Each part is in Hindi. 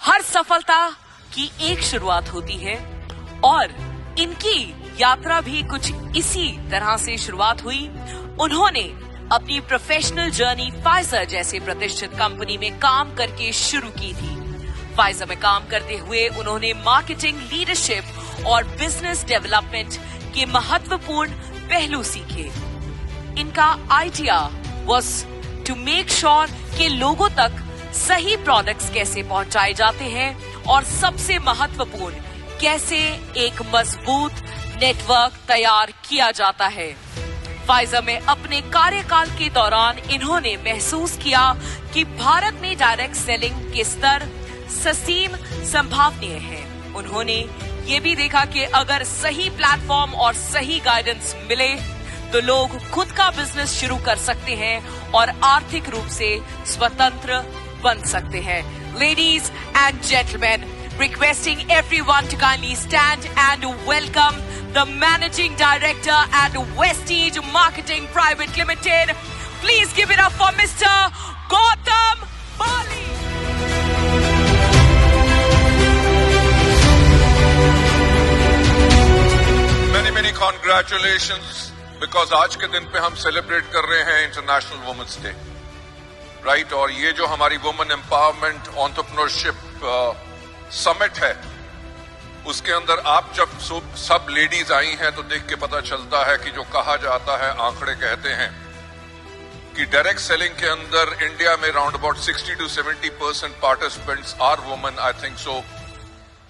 हर सफलता की एक शुरुआत होती है और इनकी यात्रा भी कुछ इसी तरह से शुरुआत हुई। उन्होंने अपनी प्रोफेशनल जर्नी फाइजर जैसे प्रतिष्ठित कंपनी में काम करके शुरू की थी। फाइजर में काम करते हुए उन्होंने मार्केटिंग, लीडरशिप और बिजनेस डेवलपमेंट के महत्वपूर्ण पहलू सीखे। इनका idea was to make sure कि लोगों तक सही प्रोडक्ट्स कैसे पहुंचाए जाते हैं और सबसे महत्वपूर्ण कैसे एक मजबूत नेटवर्क तैयार किया जाता है। फाइजर में अपने कार्यकाल के दौरान इन्होंने महसूस किया कि भारत में डायरेक्ट सेलिंग के स्तर ससीम संभावनीय है। उन्होंने ये भी देखा कि अगर सही प्लेटफॉर्म और सही गाइडेंस मिले तो लोग खुद का बिजनेस शुरू कर सकते हैं और आर्थिक रूप से स्वतंत्र बन सकते हैं। Ladies and gentlemen, requesting everyone to kindly stand and welcome the Managing Director at Westige Marketing Private Limited. Please give it up for Mr. Gautam Bali. Many congratulations because आज के दिन पे हम सेलिब्रेट कर रहे हैं इंटरनेशनल वुमेन्स डे, राइट। और ये जो हमारी वुमेन एम्पावरमेंट एंटरप्रेन्योरशिप समिट है, उसके अंदर आप जब सब लेडीज आई हैं तो देख के पता चलता है कि जो कहा जाता है, आंकड़े कहते हैं कि डायरेक्ट सेलिंग के अंदर इंडिया में round about 60 to 70% participants are women. I think so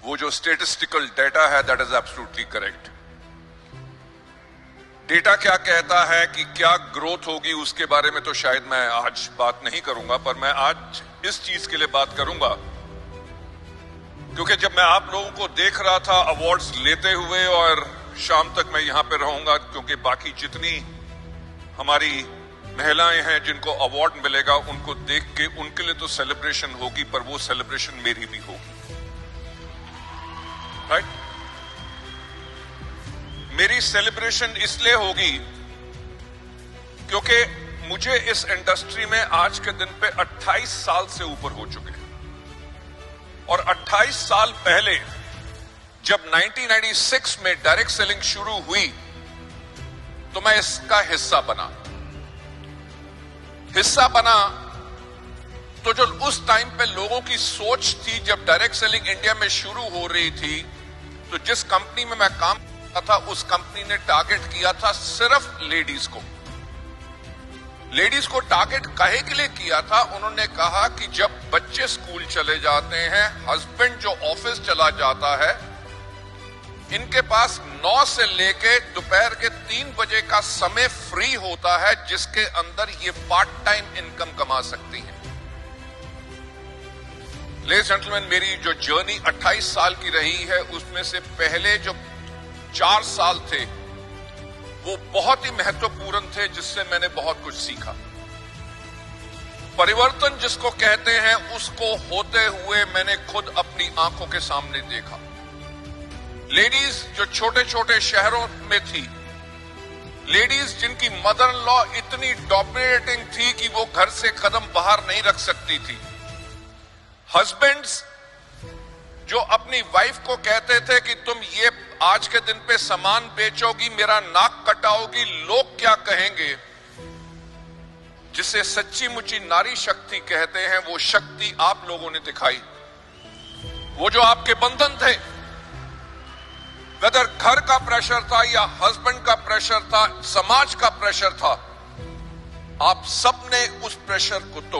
वो जो स्टेटिस्टिकल डेटा है that is absolutely correct. Data क्या कहता है कि क्या ग्रोथ होगी उसके बारे में तो शायद मैं आज बात नहीं करूंगा, पर मैं आज इस चीज के लिए बात करूंगा क्योंकि जब मैं आप लोगों को देख रहा था अवार्ड्स लेते हुए, और शाम तक मैं यहां पे रहूंगा क्योंकि बाकी जितनी हमारी महिलाएं हैं जिनको अवार्ड मिलेगा उनको देख के उनके लिए तो सेलिब्रेशन होगी, पर वो सेलिब्रेशन मेरी भी होगी, राइट। मेरी सेलिब्रेशन इसलिए होगी क्योंकि मुझे इस इंडस्ट्री में आज के दिन पे 28 साल से ऊपर हो चुके हैं, और 28 साल पहले जब 1996 में डायरेक्ट सेलिंग शुरू हुई तो मैं इसका हिस्सा बना। तो जो उस टाइम पे लोगों की सोच थी, जब डायरेक्ट सेलिंग इंडिया में शुरू हो रही थी, तो जिस कंपनी में मैं काम था उस कंपनी ने टारगेट किया था सिर्फ लेडीज को टारगेट काहे के लिए किया था? उन्होंने कहा कि जब बच्चे स्कूल चले जाते हैं, हस्बैंड जो ऑफिस चला जाता है, इनके पास 9 से लेके दोपहर के 3 बजे का समय फ्री होता है जिसके अंदर ये पार्ट टाइम इनकम कमा सकती हैं। लेडीज एंड जेंटलमैन, मेरी जो जर्नी 28 साल की रही है उसमें से पहले जो 4 साल थे वो बहुत ही महत्वपूर्ण थे, जिससे मैंने बहुत कुछ सीखा। परिवर्तन जिसको कहते हैं उसको होते हुए मैंने खुद अपनी आंखों के सामने देखा। लेडीज जो छोटे छोटे शहरों में थी, लेडीज जिनकी मदर इन लॉ इतनी डोमिनेटिंग थी कि वो घर से कदम बाहर नहीं रख सकती थी, हस्बैंड्स जो अपनी वाइफ को कहते थे कि तुम ये आज के दिन पे सामान बेचोगी, मेरा नाक कटाओगी, लोग क्या कहेंगे, जिसे सच्ची मुच्ची नारी शक्ति कहते हैं, वो शक्ति आप लोगों ने दिखाई। वो जो आपके बंधन थे, वेदर घर का प्रेशर था या हस्बैंड का प्रेशर था, समाज का प्रेशर था, आप सबने उस प्रेशर को